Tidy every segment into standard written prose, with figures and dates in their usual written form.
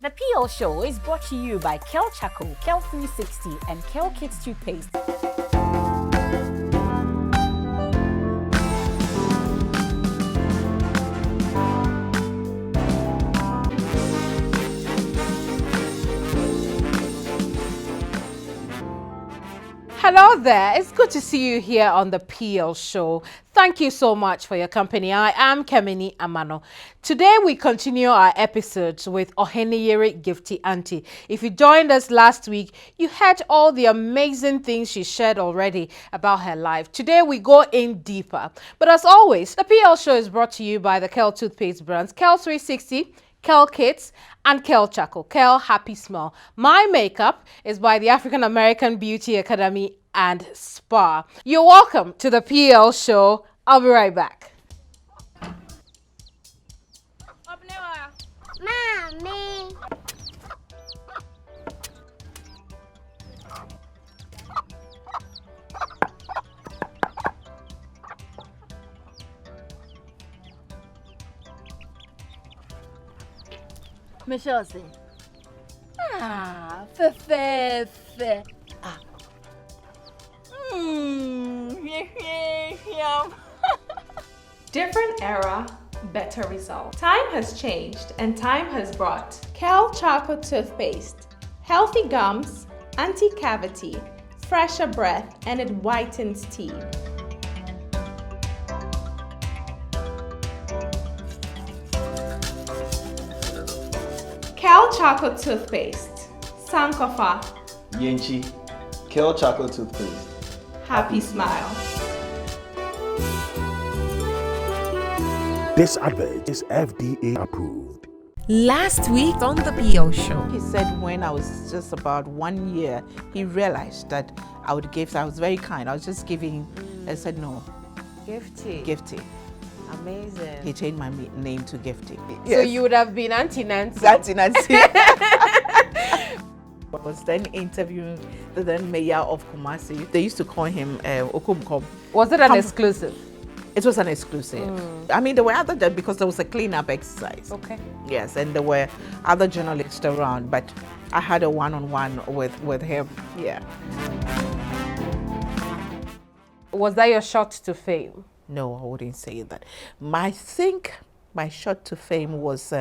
The PL Show is brought to you by Kel Chaco, Kel 360, and Kel Kids Toothpaste. Hello there, it's good to see you here on the PL Show. Thank you so much for your company. I am Keminni Amanor. Today we continue our episodes with Oheneyere Gifty Anti. If you joined us last week, you heard all the amazing things she shared already about her life. Today we go in deeper. But as always, the PL Show is brought to you by the Kel Toothpaste brands, Kel 360, Kel Kids, and Kel Chaco, Kel Happy Smell. My makeup is by the African American Beauty Academy and Spa. You're welcome to the PL Show. I'll be right back. Mommy. Michelle say, fe. Different era, better result. Time has changed and time has brought Kel Chaco toothpaste, healthy gums, anti-cavity, fresher breath, and it whitens teeth. Kel Chaco toothpaste, Sankofa, Yenchi, Kel Chocolate Toothpaste. happy smile. This advert is FDA approved. Last week on the PO Show. He said when I was just about 1 year, he realized that I would give. I was very kind. I was just giving. I said no, Gifty. Amazing. He changed my name to Gifty. So you would have been Auntie Nancy. Auntie Nancy. I was then interviewing the then mayor of Kumasi. They used to call him Okumkom. Was it an exclusive? It was an exclusive. I mean, there were other because there was a cleanup exercise. Okay. Yes, and there were other journalists around, but I had a one-on-one with him. Yeah. Was that your shot to fame? No, I wouldn't say that. I think my shot to fame was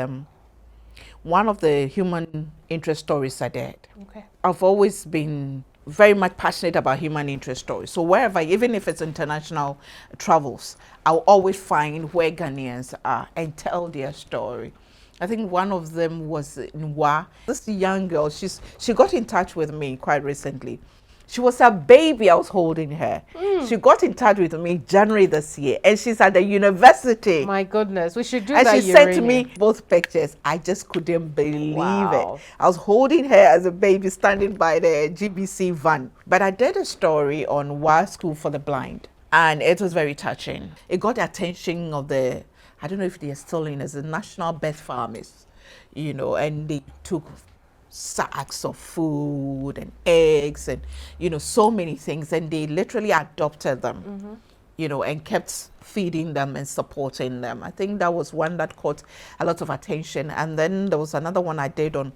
one of the human interest stories I did. Okay. I've always been very much passionate about human interest stories. So wherever, even if it's international travels, I'll always find where Ghanaians are and tell their story. I think one of them was Nwa. This young girl, she got in touch with me quite recently. She was a baby, I was holding her. She got in touch with me January this year, and she's at the university. My goodness, we should do And that. she sent to me both pictures. I just couldn't believe it. I was holding her as a baby standing by the GBC van. But I did a story on Wild School for the Blind, and it was very touching. It got the attention of the, I don't know if they are still in as the National Birth Farmers, you know, and they took sacks of food and eggs and, you know, so many things, and they literally adopted them, you know, and kept feeding them and supporting them. I think that was one that caught a lot of attention. And then there was another one I did on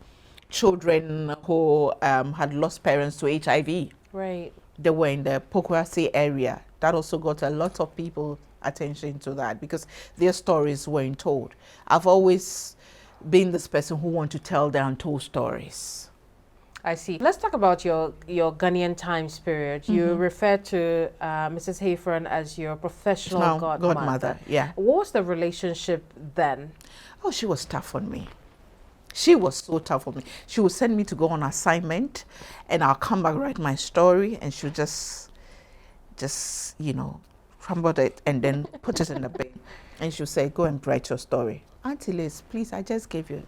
children who had lost parents to HIV. Right. They were in the Pokwasi area. That also got a lot of people attention to that because their stories weren't told. I've always been this person who want to tell the untold stories. I see. Let's talk about your Ghanaian times period. You refer to Mrs. Hayfron as your professional godmother. Yeah. What was the relationship then? Oh, she was tough on me. She was so tough on me. She would send me to go on assignment, and I'll come back, write my story, and she'll just you know, crumble it and then put it in the bin. And she'll say, go and write your story. Auntie Liz, please, I just gave you.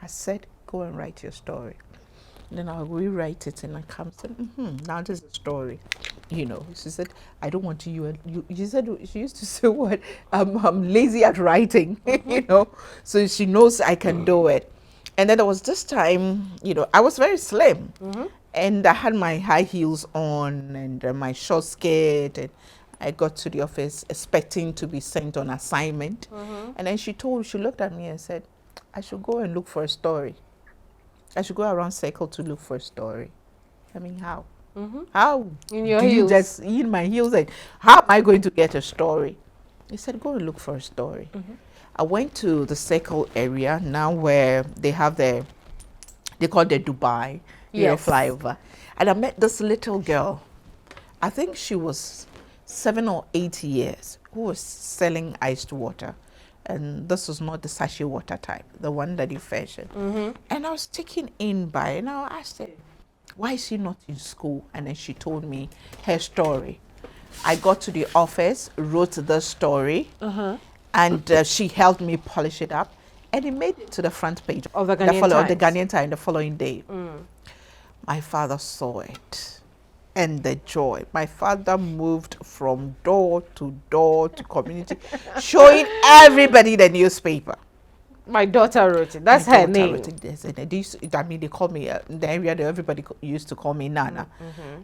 I said, go and write your story. And then I'll rewrite it and I come and now this is a story. You know, she said, I don't want you. She said, she used to say, what? I'm lazy at writing, you know, so she knows I can do it. And then there was this time, you know, I was very slim and I had my high heels on and my short skirt, and I got to the office expecting to be sent on assignment. And then she looked at me and said, I should go and look for a story. I should go around circle to look for a story. I mean, how? Mm-hmm. How In your do you heels. just in my heels? And how am I going to get a story? He said, go and look for a story. I went to the circle area now where they have they call the Dubai, Yes. flyover. And I met this little girl. I think she was 7 or 8 years, who was selling iced water. And this was not the sachet water type, the one that you fashion. And I was taken in by, and I asked her, why is she not in school? And then she told me her story. I got to the office, wrote the story, and she helped me polish it up. And it made it to the front page Of the Ghanaian Times. the Ghanaian Times the following day. My father saw it. And the joy. My father moved from door to community, showing everybody the newspaper. My daughter wrote it. That's My her daughter name. wrote it. They call me, in the area that everybody used to call me Nana.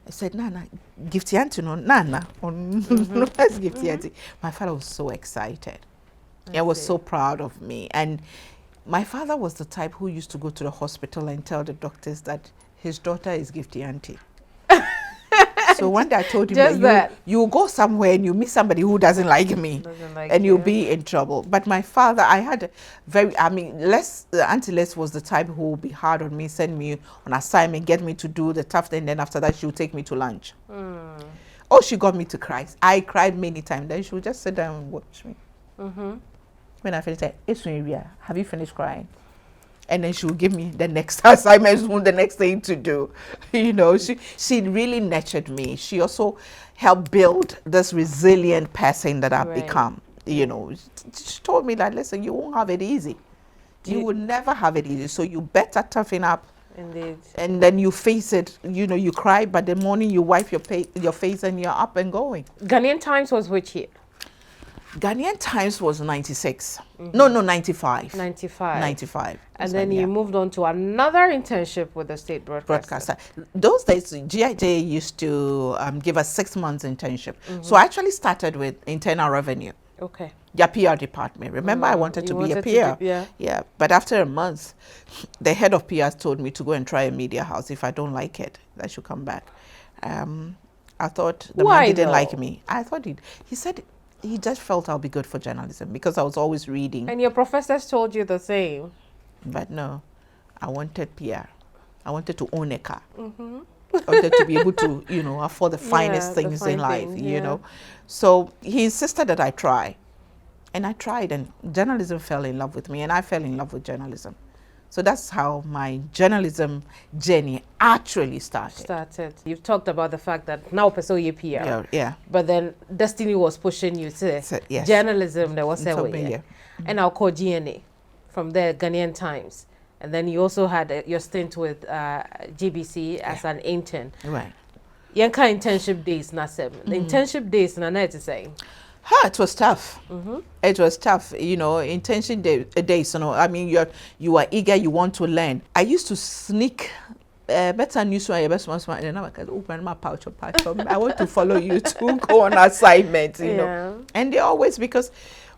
I said, Nana, Gifty Anti, no, Nana. That's Gifty Anti. My father was so excited. He was so proud of me. And my father was the type who used to go to the hospital and tell the doctors that his daughter is Gifty Anti. So one day I told him that you go somewhere and you meet somebody who doesn't like me, and you'll be in trouble. But my father, I had Auntie Les was the type who would be hard on me, send me on assignment, get me to do the tough thing, and then after that she would take me to lunch. Oh, she got me to cry. I cried many times. Then she would just sit down and watch me. When I finished, it's have you finished crying? And then she would give me the next assignment, the next thing to do. You know, she really nurtured me. She also helped build this resilient person that I've become. You know, she told me that, listen, you won't have it easy. You will never have it easy. So you better toughen up. Indeed. And then you face it. You know, you cry, but the morning you wipe your face and you're up and going. Ghanaian Times was which year? Ghanaian Times was 96. No, 95. 95. And That's then when, you moved on to another internship with the state broadcaster. Those days, GIJ used to give us 6 months internship. So I actually started with internal revenue. Okay. Their PR department. Remember, I wanted to be a PR. Yeah. But after a month, the head of PR told me to go and try a media house. If I don't like it, I should come back. I thought the man didn't like me. I thought he said he just felt I'll be good for journalism because I was always reading. And your professors told you the same. But no, I wanted PR. I wanted to own a car. I wanted to be able to, you know, afford the finest things in life, you know. So he insisted that I try. And I tried, and journalism fell in love with me, and I fell in love with journalism. So that's how my journalism journey actually started. You've talked about the fact that now pursue your PR. Yeah. But then destiny was pushing you to journalism. There was a way. And I'll call GNA from there, Ghanaian Times. And then you also had your stint with GBC as an intern. Right. Yanka internship days, Nasem. The internship days, Nana to say. It was tough. It was tough, you know. Internship days, you know. I mean, you are eager, you want to learn. I used to sneak better news and I open my pouch. I want to follow you to go on assignment, you know. And they always, because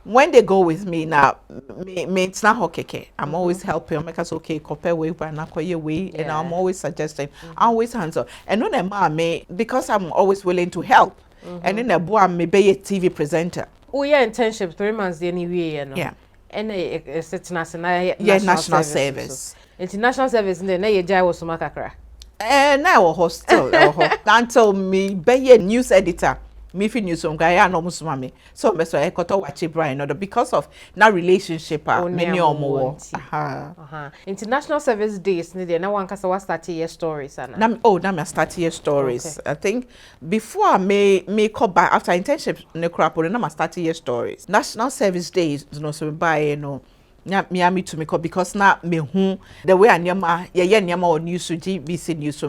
when they go with me now, me it's not okay. I'm always helping make us okay, compare way, and I'm always suggesting, I'm always hands on. And when me, because I'm always willing to help. And then I may be a TV presenter. Oh yeah, internship 3 months anyway, you know. Yeah. And it's national national service. International service, and then you jai was sumakakra. And now hostel until me be a news editor. Me fi news on guy no musumame. So me so I got to watch Brian order because of that relationship many more. International service days ni there na one kasa was start your stories ana. Now me start your stories. Okay. I think before I may come back after internship ne crap na me start your stories. National service days no so buy you know. Me to me because na me hu the way anyama ye nyama on news GBC news so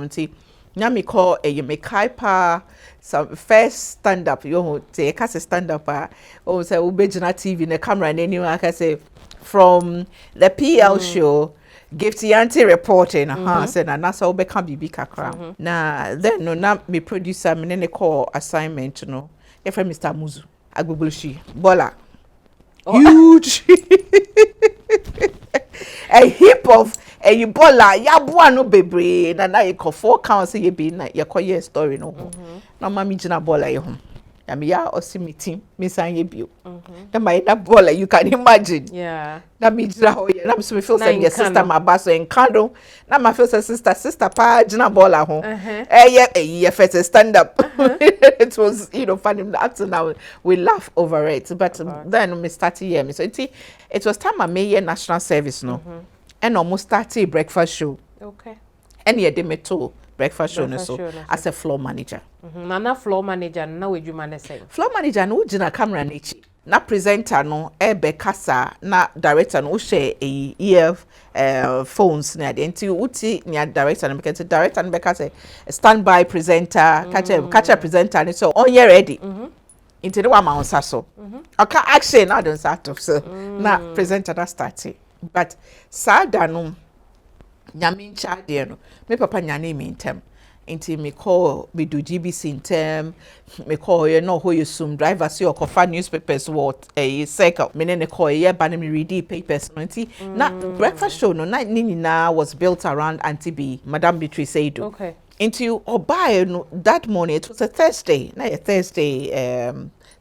me call a me kaipa some first stand up you say cast stand up oh say ubejina TV the camera and anyway I can say from the PL show Gifty Anti reporting said na nasa obeka bibi kakra na then no na me producer me ne call assignment no if Mr. Muzu agbogbolshi bola huge a heap of a bola ya buano bebre na you call 4 counts ye be na ye call your story no ho na mama jina bola ye ho ya me ya osimiti me san ye bio na my that bola you can imagine na me jina ho ye na me so me feel say your sister my baso en kando na my feel say sister pa jina bola ho ye first stand up it was funny up to now we laugh over it but then me started here me so it was time I made national service no and almost started breakfast show. Okay. And yeah, they me too breakfast show so as a floor manager. Nana floor manager na we you manage say. Floor manager no jina camera nichi. Na presenter no ebe kasa na director no share ear phones na de nti uti nya director no because director no be kasa standby presenter catch presenter no so on you ready. Into the one ma onsa so. Okay action na don start off so na presenter that started. But sada no nyame ncha de no me papa nyane me ntem nti me call me do GBC intem me call ye no ho yesum driver see okofa newspapers what a cycle me ne call ye ba me read papers no nti na breakfast show no na nyina was built around Auntie B Madam Beatrice Edo. Okay. Into obai no that morning it was a Thursday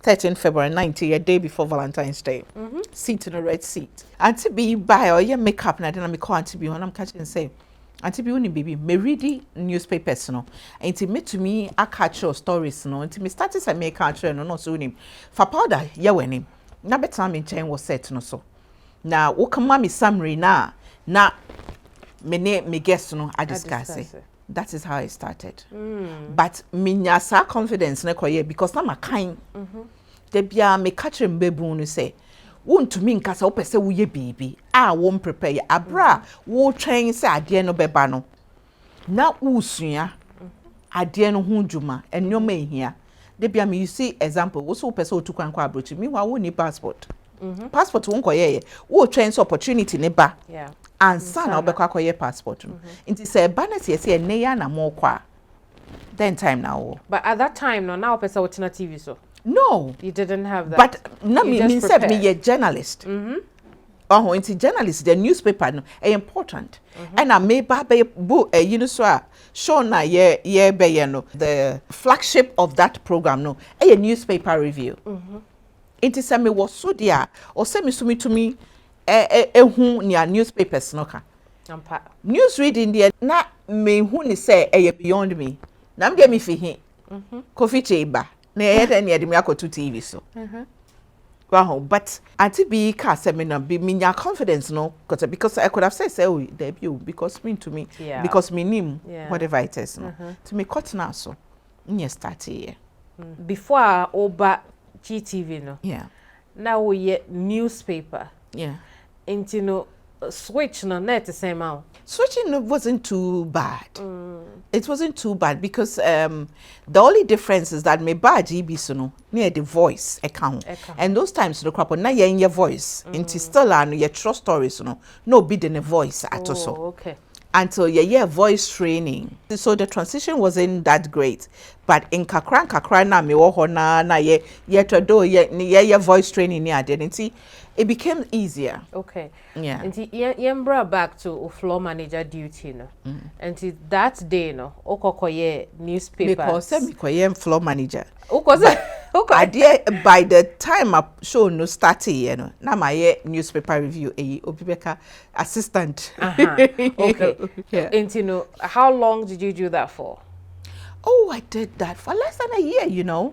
13 February 90, a day before Valentine's Day. Seat in a red seat. Auntie B buy or your makeup na then I call Auntie B when I'm catching say Auntie B baby me read newspapers no. Auntie me to me I catch your stories no. Auntie me started to make catch no so him. For powder ya when him. Na better me chain was set no so. Now wo come me summary na me guess no I discuss it. That is how it started. But minya sa confidence na koye because na makan. De bia me catch mbebu no say won to me nkasa wo pese wo ye bibi won prepare abra wo train say ade no beba no na usua ade no ho dwuma ennyoma ehia de bia me you see example wo so pese otukwan kwa abrochi me wa wo ni passport passport won koye wo train so opportunity ne ba and son obekwa koye passport nti say ba na say ne ya na mo kwa then time now but at that time no now pese what na TV so no you didn't have that but na me said me a journalist into journalist the newspaper no important and I may ba book show na ye be no the flagship of that program no a newspaper review into say me was so there or say me to me hu near newspapers no ka news reading there na me hu ni say beyond me na me get me fi hin coffee chamber na yet near the me to TV so wow but Auntie B ka say me na be me confidence no because I could have said say oh debut because mean to me because me nim whatever it is no to me cut now so nye start here before over GTV no now we newspaper into no switch no net the same out switching wasn't too bad it wasn't too bad because the only difference is that me ba GB so no near the voice account and those times the crap na in your voice into still and your true stories no be the voice at all so okay until your voice training so the transition wasn't that great but in kakra na me wo ho na ye to do ye voice training ni identity it became easier. Okay. Yeah. And you brought back to floor manager duty no. And that day no, okokoye newspapers. Because me koye floor manager. Okay. By the time I show no started no, na my newspaper review Obibeka assistant. Okay. Yeah. And how long did you do that for? Oh, I did that for less than a year,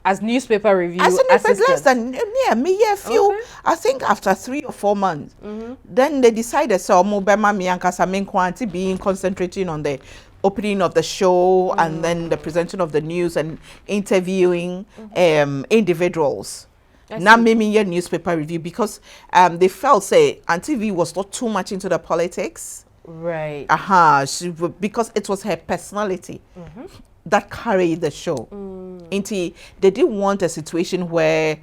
As newspaper review assistant. Less than a few. Okay. I think after 3 or 4 months. Then they decided so Mobema me and Kasamin Kwanti being concentrating on the opening of the show and then the presentation of the news and interviewing individuals. Now maybe a newspaper review because they felt say Auntie V was not too much into the politics. Right. Because it was her personality that carried the show. They didn't want a situation where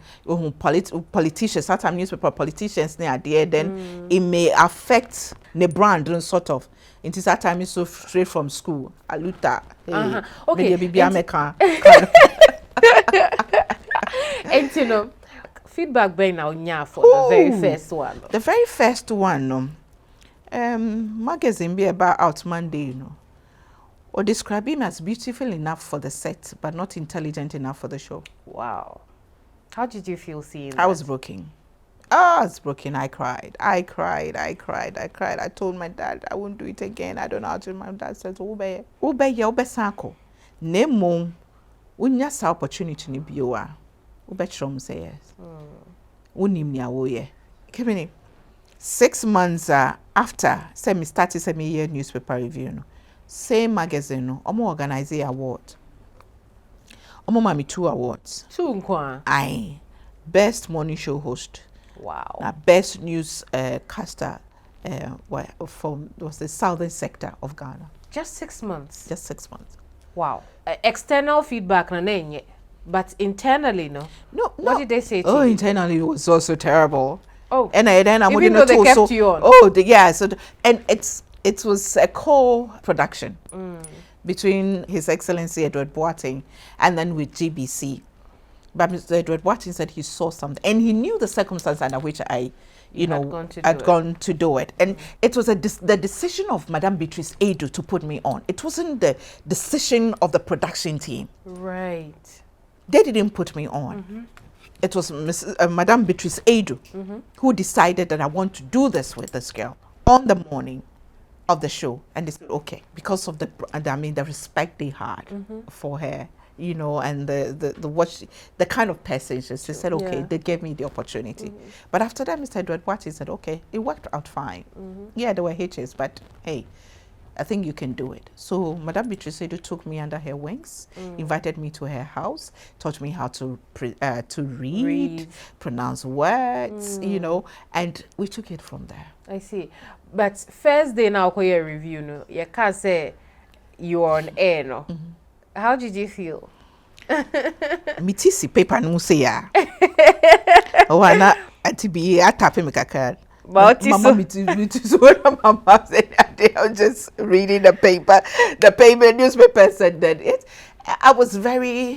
politicians, sometimes newspaper politicians near there, then it may affect the brand and sort of. Into that time is so straight from school. Aluta. Okay. And feedback by now for the very first one. The very first one, magazine be about out Monday, you know, or describe him as beautiful enough for the set, but not intelligent enough for the show. Wow. How did you feel seeing that? I was broken. I was broken. I cried. I told my dad I won't do it again. I don't know how to. My dad said, Ube sanko. Nemo, unya sa opportunity ni biwa. Ube chrom say yes. Unim ni awoye. Keminni, 6 months after, say me started say me year newspaper review no. Same magazine no. Omo organize award. Omo mami 2 awards. 2 nkwa. Aye. Best morning show host. Wow. Best news caster from was the southern sector of Ghana. Just 6 months. Just 6 months. Wow. External feedback na nenye, but internally no. No. What did they say to you? Internally it was also terrible. Oh. And then I'm even though they kept you on. And it was a co-production between His Excellency Edward Boateng and then with GBC. But Mr. Edward Boateng said he saw something, and he knew the circumstance under which I, had gone to do it. And it was the decision of Madame Beatrice Edu to put me on. It wasn't the decision of the production team. Right. They didn't put me on. It was Madame Beatrice Edu who decided that I want to do this with this girl on the morning of the show. And they said, okay, because of the respect they had for her. You know, and the kind of person she said, okay, they gave me the opportunity. But after that, Mr. Edward Boateng said, okay, it worked out fine. Yeah, there were hitches, but hey, I think you can do it. So Madame Beatrice Edu took me under her wings, invited me to her house, taught me how to read, pronounce words, you know, and we took it from there. I see. But first day now, your review, no, you can't say you're on air, no. How did you feel? Mitisi paper no say ya. Oh, ana atibi atape me kakra. Mama mitisi when mama said I was just reading the paper newspaper said that I was very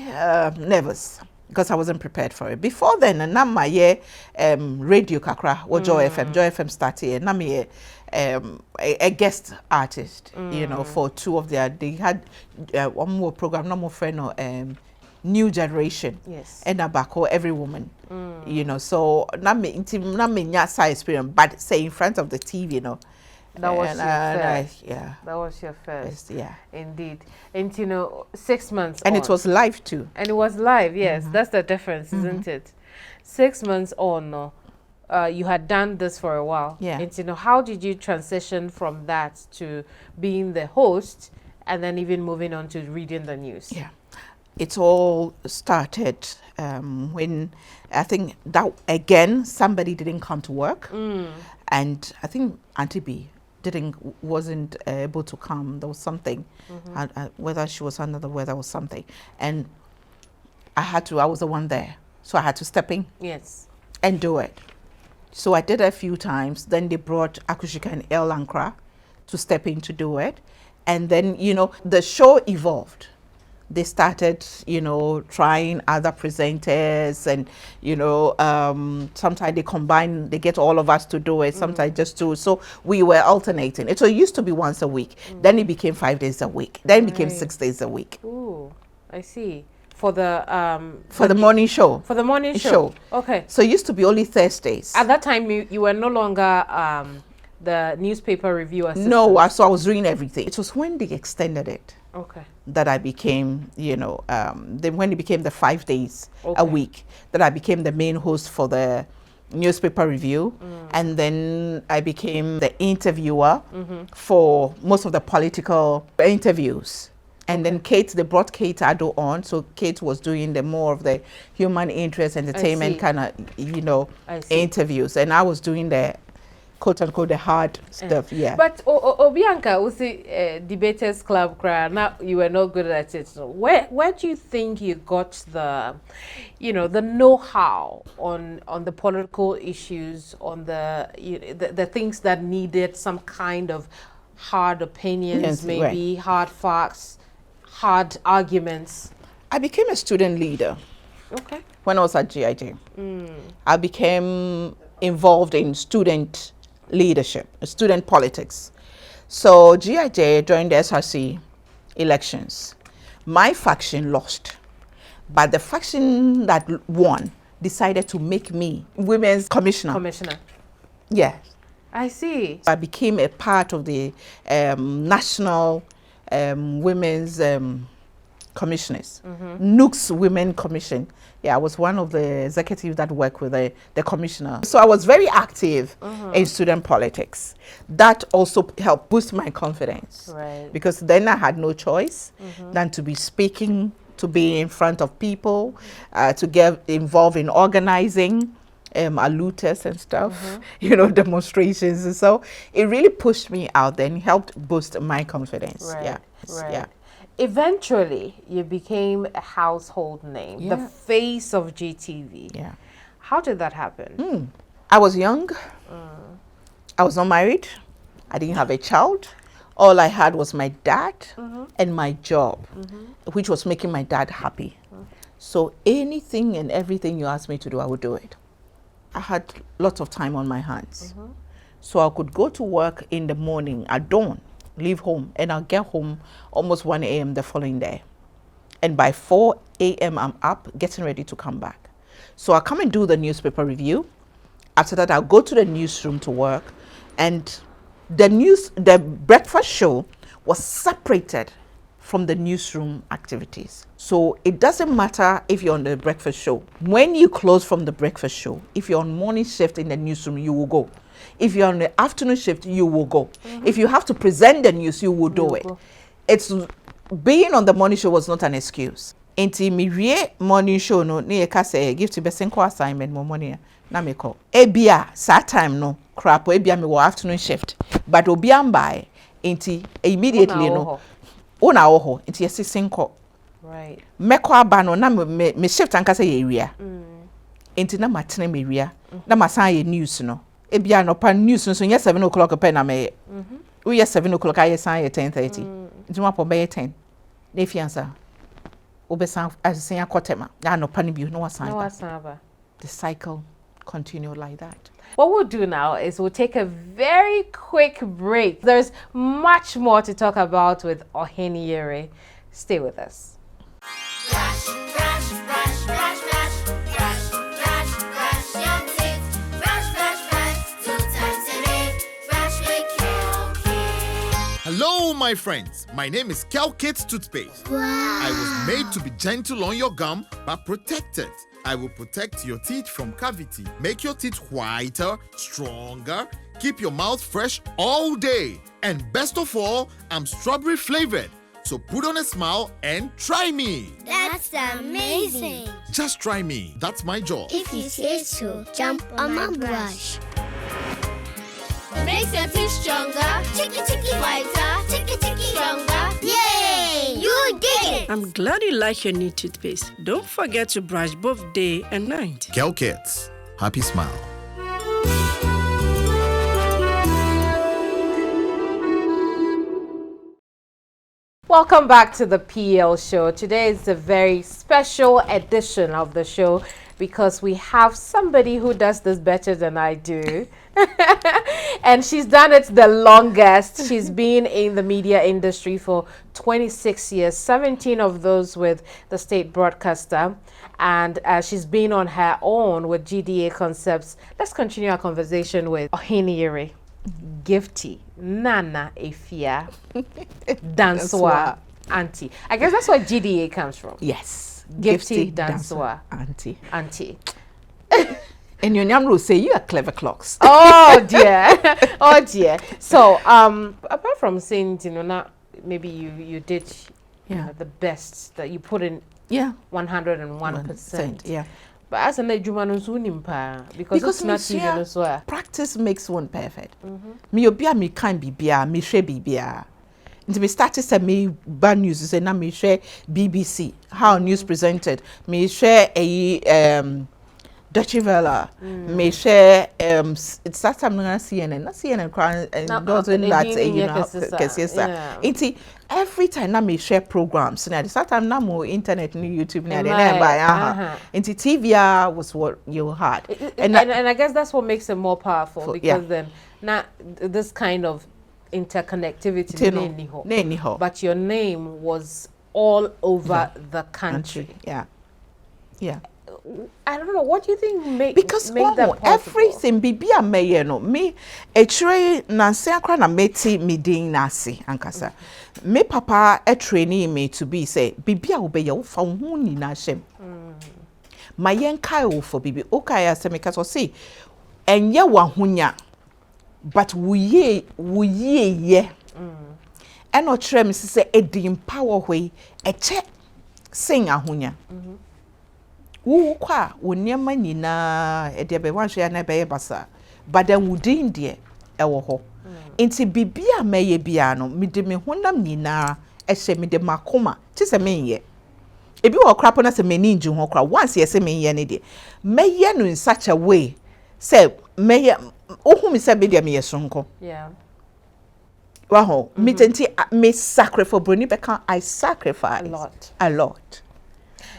nervous because I wasn't prepared for it. Before then, na my radio kakra or Joy FM started na me a guest artist, you know, for 2 of they had one more program, no more friend or New Generation. Yes. And Abako, every woman, you know. So not me nyasa experience, but say in front of the TV, you know. That was your first. Yeah. That was your first. Yeah. Indeed. And you know, 6 months and on. it was live too. And it was live, yes. That's the difference, isn't it? 6 months on, no. You had done this for a while. Yeah. And you know, how did you transition from that to being the host and then even moving on to reading the news? Yeah. It all started when I think that again somebody didn't come to work, and I think Auntie B wasn't able to come. There was something, whether she was under the weather or something, and I was the one there, so I had to step in. Yes. And do it. So I did it a few times. Then they brought Akushika and El Ankra to step in to do it, and then you know the show evolved. They started, you know, trying other presenters, and you know, sometimes they get all of us to do it, sometimes just 2. So we were alternating. It used to be once a week, then it became 5 days a week, then it became 6 days a week. Ooh, I see. For the morning show. For the morning show. Okay. So it used to be only Thursdays. At that time, you were no longer the newspaper review assistant. No, so I was doing everything. It was when they extended it. Okay. That I became, you know, then when it became the 5 days a week, that I became the main host for the newspaper review, and then I became the interviewer for most of the political interviews. And then they brought Kate Ado on, so Kate was doing the more of the human interest, entertainment kind of, you know, interviews, and I was doing the quote unquote the hard stuff. Yeah. But Obianka, we see debaters club cry. Now you were not good at it. So where do you think you got the, you know, the know-how on the political issues, on the things that needed some kind of hard opinions, maybe hard facts, hard arguments? I became a student leader. Okay. When I was at GIJ, I became involved in student leadership, student politics. So GIJ during the SRC elections, my faction lost, but the faction that won decided to make me women's commissioner. Commissioner. Yeah. I see. I became a part of the national women's commissioners, Nooks Women Commission. Yeah, I was one of the executives that worked with the commissioner. So I was very active in student politics. That also helped boost my confidence. Right. Because then I had no choice than to be speaking, to be in front of people, to get involved in organizing looters and stuff, you know, demonstrations. And so it really pushed me out there and helped boost my confidence. Right. Yeah. Right. Yeah. Eventually, you became a household name, the face of GTV. Yeah. How did that happen? I was young. I was not married. I didn't have a child. All I had was my dad and my job, which was making my dad happy. So anything and everything you asked me to do, I would do it. I had lots of time on my hands. So I could go to work in the morning at dawn, leave home, and I'll get home almost 1 a.m. the following day. And by 4 a.m. I'm up, getting ready to come back. So I'll come and do the newspaper review. After that, I'll go to the newsroom to work. And the breakfast show was separated from the newsroom activities. So it doesn't matter if you're on the breakfast show. When you close from the breakfast show, if you're on morning shift in the newsroom, you will go. If you're on the afternoon shift, you will go. If you have to present the news, you will do it. It's being on the morning show was not an excuse. Inti mi wie morning show no ne ye ka say give to besenko assignment mo morning na me call. Ebia sa time no crap ebia me wo afternoon shift. But obi am by inti immediately no una oho inti yesi senko. Right. Meko aba no na me shift anka say ye ria. Inti na matene me ria na masan ye news no. Ebia no pa news no so nye 7 o'clock pe na me. We 7 o'clock I san ye 10:30. Inti ma po be 10. Ne fiansa. Obesan asenya kotema. Ya no pa ni bi no wasan. The cycle continue like that. What we'll do now is we'll take a very quick break. There's much more to talk about with Oheneyere. Stay with us. Brush, brush, brush, brush, brush, brush, brush, brush your teeth. Brush, brush, brush, 2 times a day. Brush with Kel-Kit. Hello, my friends. My name is Kel-Kit's toothpaste. Wow. I was made to be gentle on your gum, but protected. I will protect your teeth from cavity, make your teeth whiter, stronger, keep your mouth fresh all day. And best of all, I'm strawberry flavored. So put on a smile and try me. That's amazing. Just try me. That's my job. If you say so, jump on my brush. Makes your teeth stronger, chicky chicky whiter, chicky chicky stronger. Yay! You did it! I'm glad you like your new toothpaste. Don't forget to brush both day and night. Kel-Kit. Happy smile. Welcome back to the PL show. Today is a very special edition of the show because we have somebody who does this better than I do. And she's done it the longest. She's been in the media industry for 26 years, 17 of those with the state broadcaster. And she's been on her own with GDA Concepts. Let's continue our conversation with Oheneyere Gifty Nana Efia Dansoa Anti. I guess that's where GDA comes from. Yes. Gifty Dansoa Anti. Auntie. And your name will say you are clever clocks. Oh dear. Oh dear. So apart from saying, you know, not maybe you did you know, the best that you put in 101%. Yeah. But as an edumanu because it's not even as well. Practice makes one perfect. Me obia me can be bia, me share bibia. Nti me started say me bad news say na me share BBC, how news presented. Me share a Deutsche Welle, me share it's that time na CNN crying and doesn't that you know it's every time na me share programs na that time na more internet new YouTube na then by into TV was what you had and I guess that's what makes it more powerful because then not this kind of interconnectivity but your name was all over the country. Yeah. I don't know. What do you think made that possible? Everything bibia me no me etire nanse akra na meti me din nase ankasa. Me papa training me to be say bibia wo be ye wo fa ho ni na hyem. Ma yen kai wo for bibi o kai ase me ka so say enye wa honya but wo ye ye. And no try me say e din power we e che sing ahonya. Wo kwa wo niema nyina e de be wan hwe na be basa but then wudin de e wo ho nti bibia meye bia no me de me honam nyina e hye me de makoma ti se menye ebi wo krapo na se meni nju ho kra once ye se menye ne de meye no in such a way say meye ohu me se be de me yesonko wow me tenti me sacrifice broni beka I sacrifice a lot.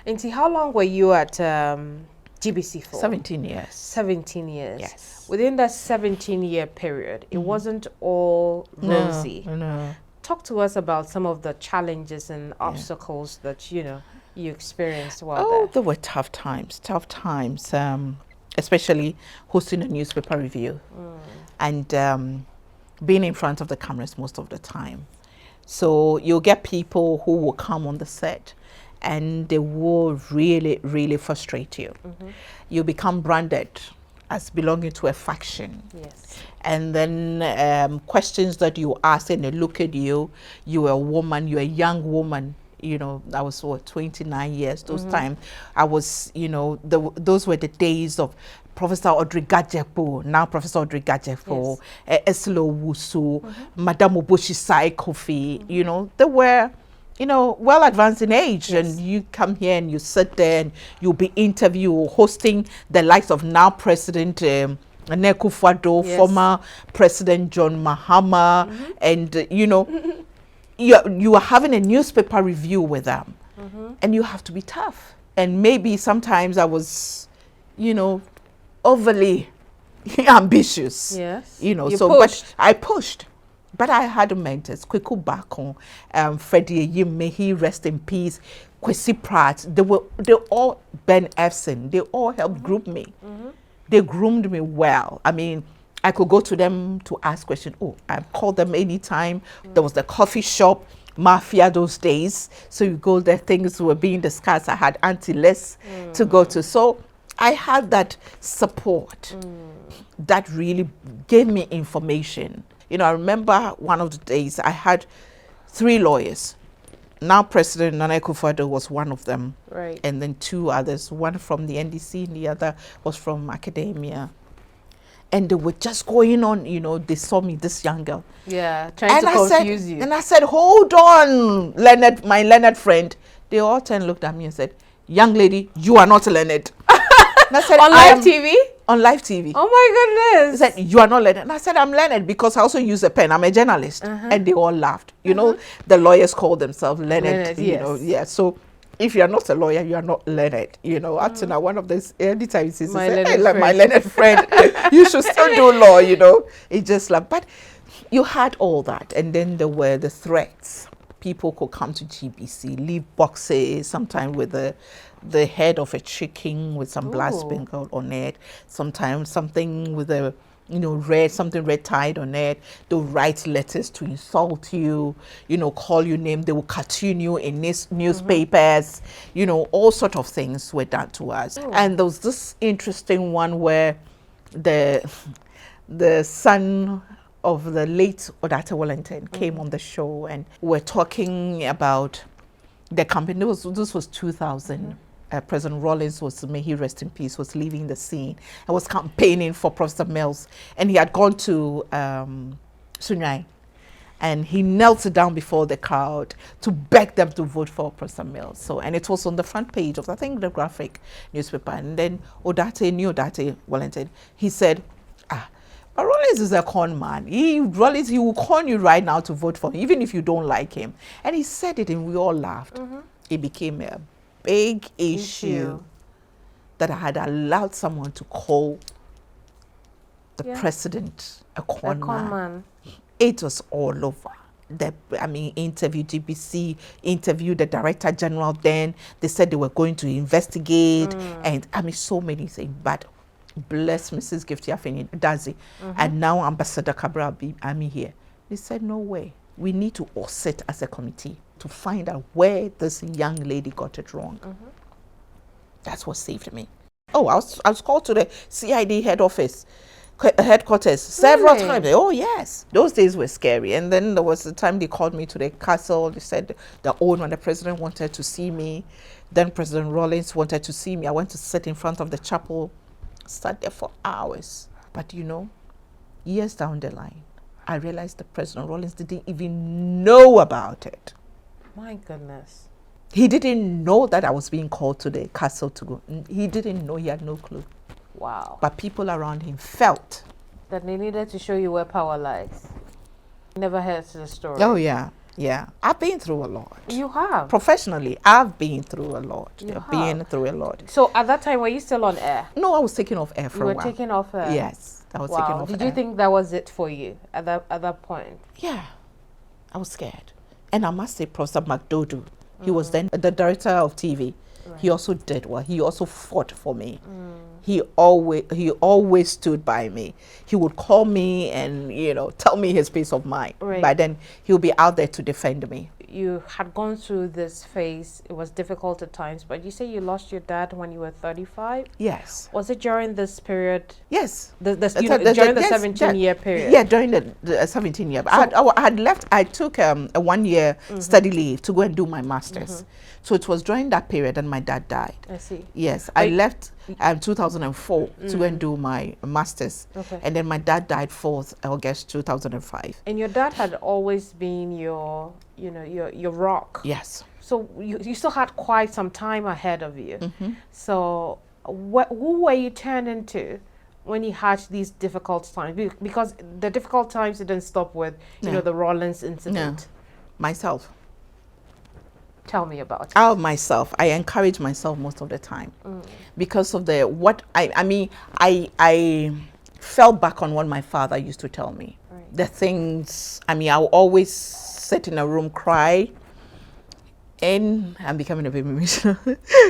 And see, how long were you at GBC for? 17 years. 17 years. Yes. Within that 17-year period, it wasn't all rosy. No. Talk to us about some of the challenges and obstacles that you experienced while there. There were tough times. Especially hosting a newspaper review and being in front of the cameras most of the time. So you'll get people who will come on the set and they will really, really frustrate you. You become branded as belonging to a faction. Yes. And then questions that you ask and they look at you, you're a woman, you're a young woman. You know, I was 29 years. Those time, I was, those were the days of Professor Audrey Gajepo, now Professor Audrey Gajepo, Eslo Wusu, Madame Oboshi Sai Kofi. They were, well advanced in age, and you come here and you sit there and you'll be interviewed, hosting the likes of now President Nekufado, former President John Mahama, and you are having a newspaper review with them, and you have to be tough. And maybe sometimes I was, overly ambitious. Yes. But I pushed. But I had mentors, Kweku Bakon, Freddie Yim, may he rest in peace, Kwesi Pratt. They all, Ben Efson, they all helped group me. They groomed me well. I mean, I could go to them to ask questions. I called them anytime. There was the coffee shop, Mafia those days. So you go there, things were being discussed. I had Auntie Les to go to. So I had that support that really gave me information. I remember one of the days I had 3 lawyers. Now President Nana Akufo-Addo was one of them. Right. And then 2 others, one from the NDC and the other was from academia. And they were just going on, they saw me, this young girl. Yeah, trying to confuse you. And I said, hold on, Leonard, my Leonard friend. They all 10 looked at me and said, young lady, you are not Leonard. And I said, on live TV? On live TV. Oh my goodness. They said, you are not Leonard. And I said, I'm Leonard because I also use a pen. I'm a journalist. And they all laughed. The lawyers call themselves Leonard. Yes. So if you're not a lawyer, you are not Leonard. Up to now, one of those, anytime he says, my Leonard friend, you should still do law, It's just like, but you had all that. And then there were the threats. People could come to GBC, leave boxes, sometimes with the head of a chicken with some blood sprinkled on it, sometimes something with a red tied on it. They'll write letters to insult you, call you name. They will cartoon you in newspapers, all sort of things were done to us. And there was this interesting one where the son of the late Odata Wellington came on the show, and we're talking about the company. This was 2000. President Rawlings may he rest in peace, was leaving the scene. I was campaigning for Professor Mills, and he had gone to Sunyai. and he knelt down before the crowd to beg them to vote for Professor Mills. So, and it was on the front page of, I think, the Graphic newspaper. And then Odate Wellington, he said, but Rollins is a con man. He will con you right now to vote for him, even if you don't like him. And he said it, and we all laughed. It became a big issue that I had allowed someone to call the president a con man. It was all over. Interviewed GBC, interviewed the director general then. They said they were going to investigate. And so many things. But bless Mrs. Gifty Anti, Dazi. And now Ambassador Cabral, I'm here. They said, no way. We need to all sit as a committee to find out where this young lady got it wrong. That's what saved me. Oh, I was called to the CID headquarters several times. Oh yes, those days were scary. And then there was the time they called me to the castle. They said the president wanted to see me. Then President Rawlings wanted to see me. I went to sit in front of the chapel, sat there for hours. But years down the line, I realized that President Rawlings didn't even know about it. My goodness. He didn't know that I was being called to the castle to go. He didn't know. He had no clue. Wow. But people around him felt that they needed to show you where power lies. Never heard the story. Oh, yeah. Yeah. I've been through a lot. You have? Professionally, I've been through a lot. Through a lot. So at that time, were you still on air? No, I was taking off air for a while. You were taking off air? Yes. I was taking off air. Did you think that was it for you at that point? Yeah. I was scared. And I must say, Professor McDodo, he was then the director of TV. Right. He also did well. He also fought for me. He always stood by me. He would call me and tell me his peace of mind. Right. But then he'll be out there to defend me. You had gone through this phase. It was difficult at times, but you say you lost your dad when you were 35? Yes. Was it during this period? Yes. During the 17-year period? Yeah, during the 17-year. So I had left. I took a 1-year study leave to go and do my master's. So it was during that period that my dad died. I see. Yes, I left 2004 to go and do my master's. Okay. And then my dad died 4th August 2005. And your dad had always been your rock. Yes. So you still had quite some time ahead of you. So who were you turning to when you had these difficult times? Because the difficult times didn't stop with the Rawlings incident. No. Myself. Tell me about it. Myself. I encourage myself most of the time because of I fell back on what my father used to tell me. Right. The things, I will always sit in a room, cry, and I'm becoming a bit emotional.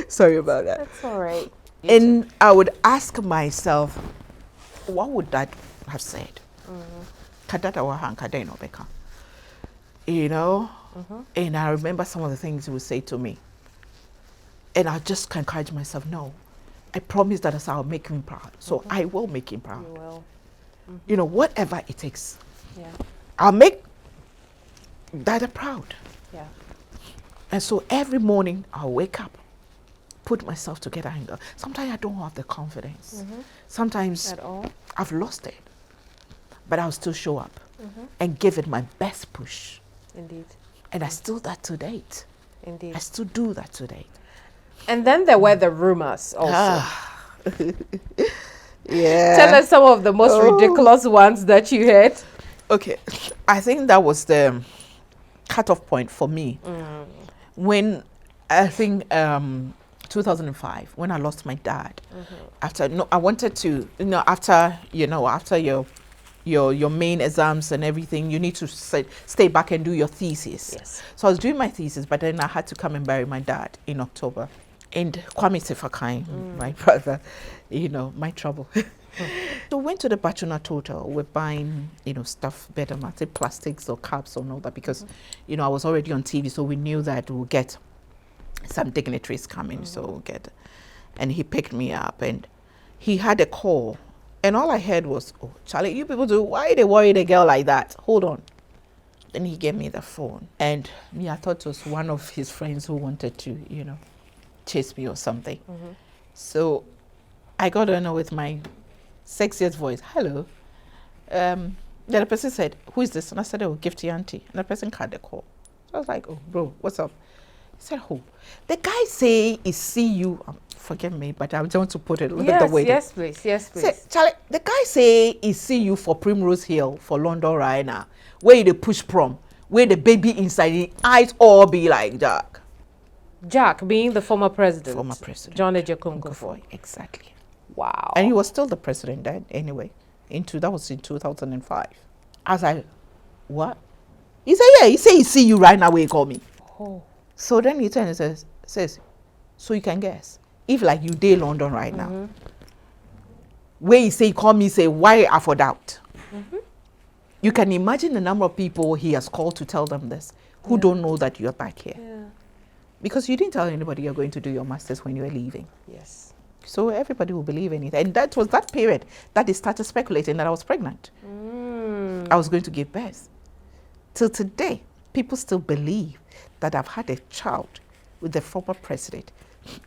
Sorry about that. That's all right. And I would ask myself, what would Dad have said? And I remember some of the things he would say to me. And I just encourage myself, no, I promise that I'll make him proud. So I will make him proud. You will. Whatever it takes. Yeah. I'll make Dada proud. Yeah. And so every morning I'll wake up, put myself together and go. Sometimes I don't have the confidence. Sometimes at all? I've lost it. But I'll still show up and give it my best push. Indeed. And I still do that to date. Indeed. I still do that to date. And then there were the rumors also. Yeah. Tell us some of the most ridiculous ones that you heard. Okay. I think that was the cutoff point for me. When I think 2005, when I lost my dad. I wanted to, after your main exams and everything, you need to stay back and do your thesis. Yes. So I was doing my thesis, but then I had to come and bury my dad in October. And Kwame Sefakai, my brother, my trouble. So we went to the Bachuna Total. We're buying, stuff, better matter, plastics or cups or all that because, I was already on TV, so we knew that we'll get some dignitaries coming. So we'll get, and he picked me up and he had a call. And all I heard was, oh, Charlie, you people why they worry the girl like that? Hold on. Then he gave me the phone. And I thought it was one of his friends who wanted to, chase me or something. So I got on with my sexiest voice. Hello. Then the person said, who is this? And I said, oh, Gifty Auntie. And the person cut the call. So I was like, oh, bro, what's up? He said, who? The guy say he see you. Forgive me, but I want to put it a little bit away. Yes, please. Yes, please. Say, Charlie, the guy say he see you for Primrose Hill for London right now. Where they push prom. Where the baby inside, the eyes all be like Jack. Jack being the former president. Former president. John Ejekunkofoy. Exactly. Wow. And he was still the president then, anyway. That was in 2005. I was like, what? He said, yeah. He said he see you right now where he call me. Oh. So then he turns and says, so you can guess. If like you day London right now, where he say, call me, say, why I for doubt? You can imagine the number of people he has called to tell them this, who don't know that you're back here. Yeah. Because you didn't tell anybody you're going to do your master's when you were leaving. Yes. So everybody will believe in it. And that was that period that they started speculating that I was pregnant. I was going to give birth. Till today, people still believe that I've had a child with the former president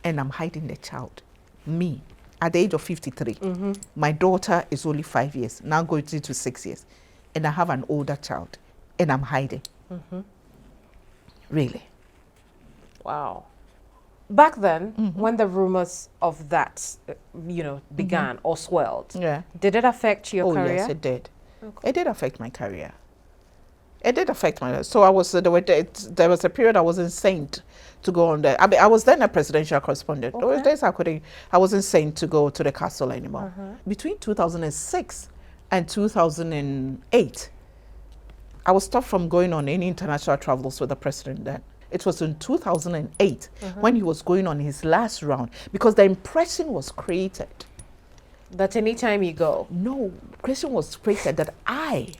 and I'm hiding the child. Me, at the age of 53, my daughter is only 5 years, now going into 6 years. And I have an older child and I'm hiding. Really. Wow. Back then, when the rumors of that, began or swelled, did it affect your career? Oh, yes, it did. Okay. It did affect my career. It did affect my. So I was there was a period I wasn't sent to go on there. I mean, I was then a presidential correspondent. There were days I wasn't sent to go to the castle anymore. Between 2006 and 2008, I was stopped from going on any international travels with the president then. It was in 2008 when he was going on his last round, because the impression was created. That anytime you go? No, impression was created that I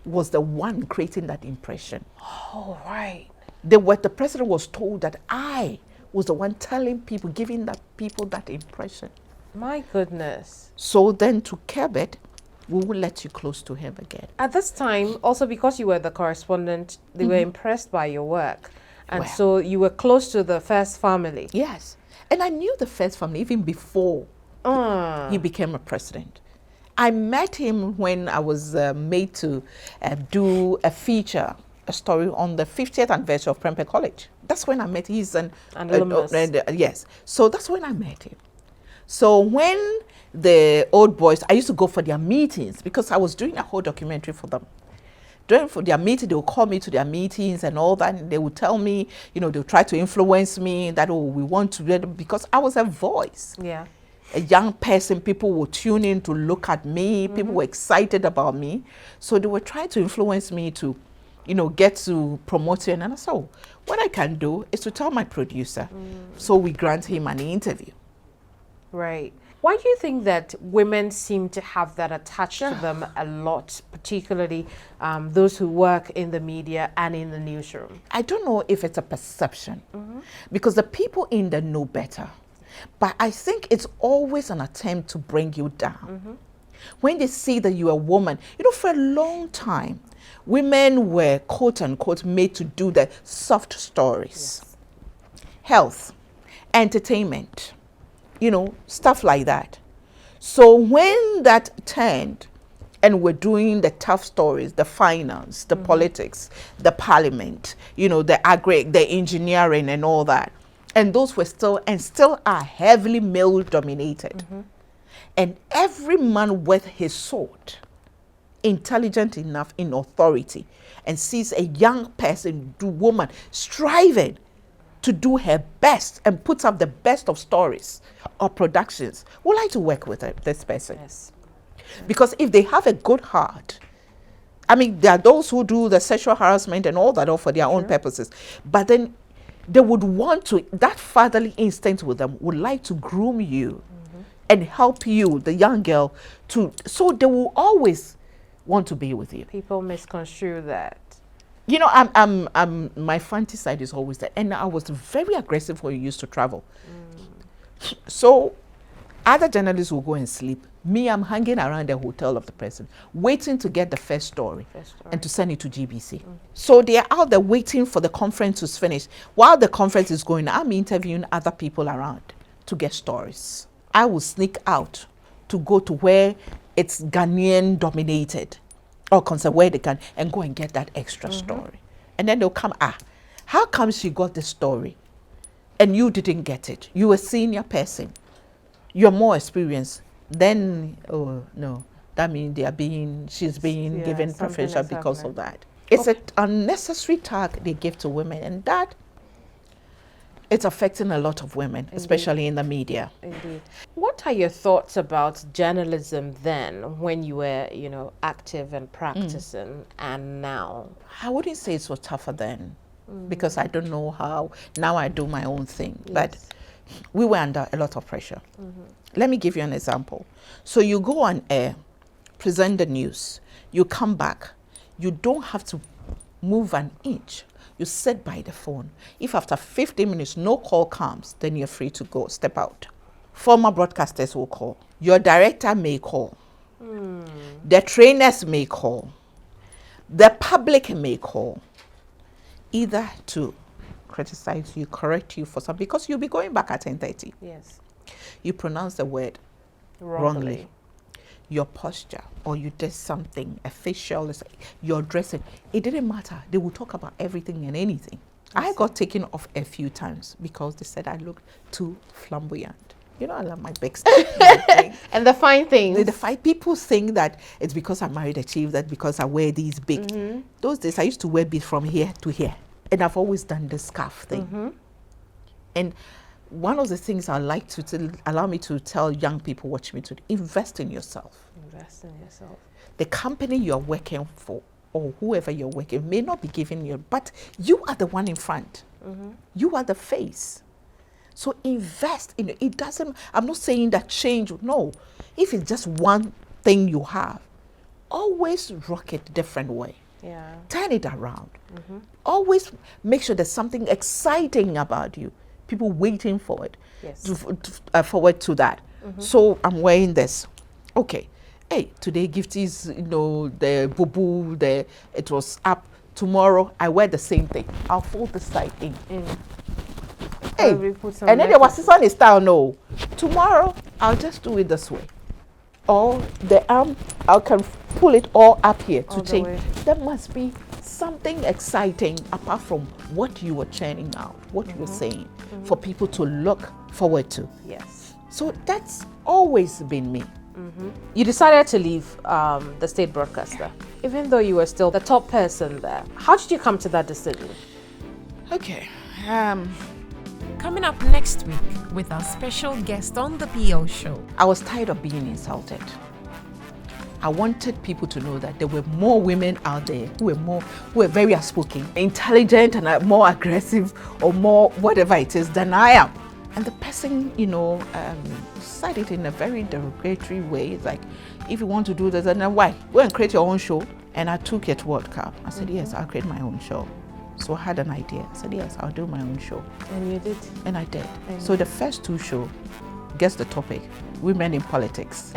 was the one creating that impression. Oh, right. The president was told that I was the one telling people, giving people that impression. My goodness. So then to curb it, we will let you close to him again. At this time, also because you were the correspondent, they were impressed by your work. And so you were close to the First family. Yes. And I knew the First family even before he became a president. I met him when I was made to do a story on the 50th anniversary of Prempeh College. That's when I met him. He's an alumnus. Yes. So that's when I met him. So when the old boys, I used to go for their meetings because I was doing a whole documentary for them. During for their meeting, they would call me to their meetings and all that. And they would tell me, they would try to influence me that, we want to, because I was a voice. Yeah. A young person, people would tune in to look at me. People were excited about me. So they were trying to influence me to, get to promotion. And I said, what I can do is to tell my producer. So we grant him an interview. Right. Why do you think that women seem to have that attached to them a lot, particularly those who work in the media and in the newsroom? I don't know if it's a perception, because the people in there know better. But I think it's always an attempt to bring you down. When they see that you're a woman, for a long time, women were quote unquote made to do the soft stories. Health, entertainment, stuff like that. So when that turned and we're doing the tough stories, the finance, the politics, the parliament, the engineering and all that, and those were still are heavily male dominated. And every man with his sword, intelligent enough in authority, and sees a young person, woman, striving to do her best and puts up the best of stories or productions, would like to work with this person. Yes. Because if they have a good heart, I mean, there are those who do the sexual harassment and all that all for their own purposes, but then they would want to, that fatherly instinct with them would like to groom you and help you, the young girl, so they will always want to be with you. People misconstrue that. My fancy side is always there. And I was very aggressive when we used to travel. So other journalists will go and sleep. Me, I'm hanging around the hotel of the person, waiting to get the first story and to send it to GBC. So they're out there waiting for the conference to finish. While the conference is going, I'm interviewing other people around to get stories. I will sneak out to go to where it's Ghanaian dominated. or concern where they can and go and get that extra story. And then they'll come, how come she got the story and you didn't get it? You a senior person. You're more experienced. Then, oh no, that means she's being given preferential because of that. It's an unnecessary tag they give to women, and that it's affecting a lot of women, especially in the media. Indeed. What are your thoughts about journalism then, when you were, active and practicing, and now? I wouldn't say it was tougher then, because I don't know how. Now I do my own thing, but we were under a lot of pressure. Let me give you an example. So you go on air, present the news, you come back, you don't have to move an inch. You sit by the phone. If after 15 minutes no call comes, then you're free to go, step out. Former broadcasters will call. Your director may call. The trainers may call. The public may call. Either to criticize you, correct you for something, because you'll be going back at 10:30. Yes. You pronounce the word wrongly. Your posture, or you did something, a facial, your dressing, it didn't matter. They would talk about everything and anything. I got taken off a few times because they said I looked too flamboyant. I love my big stuff. And the fine things. The fine people think that it's because I married a chief, that because I wear these big. Those days I used to wear beads from here to here. And I've always done the scarf thing. And one of the things I like to allow me to tell young people watching me to invest in yourself. Invest in yourself. The company you're working for, or whoever you're working, may not be giving you, but you are the one in front. You are the face. So invest in it. It doesn't, I'm not saying that change, no. If it's just one thing you have, always rock it a different way. Yeah. Turn it around. Always make sure there's something exciting about you. People waiting for it, forward to that. So I'm wearing this. Okay. Hey, today Gifty's, the boo-boo, it was up. Tomorrow I wear the same thing. I'll fold the side in. Hey, and then there was this on his style. No, tomorrow I'll just do it this way. Or the arm, I can pull it all up here to change. There must be something exciting apart from what you were churning out, what you were saying, for people to look forward to. Yes. So that's always been me. You decided to leave the state broadcaster, even though you were still the top person there. How did you come to that decision? Okay. Coming up next week with our special guest on the PL show. I was tired of being insulted. I wanted people to know that there were more women out there who were very outspoken, intelligent, and more aggressive, or more whatever it is than I am. And the person, said it in a very derogatory way. It's like, if you want to do this, then why? Go and create your own show. And I took it to World Cup. I said, yes, I'll create my own show. So I had an idea. I said, yes, I'll do my own show. And you did? And I did. So the first two shows, guess the topic, women in politics.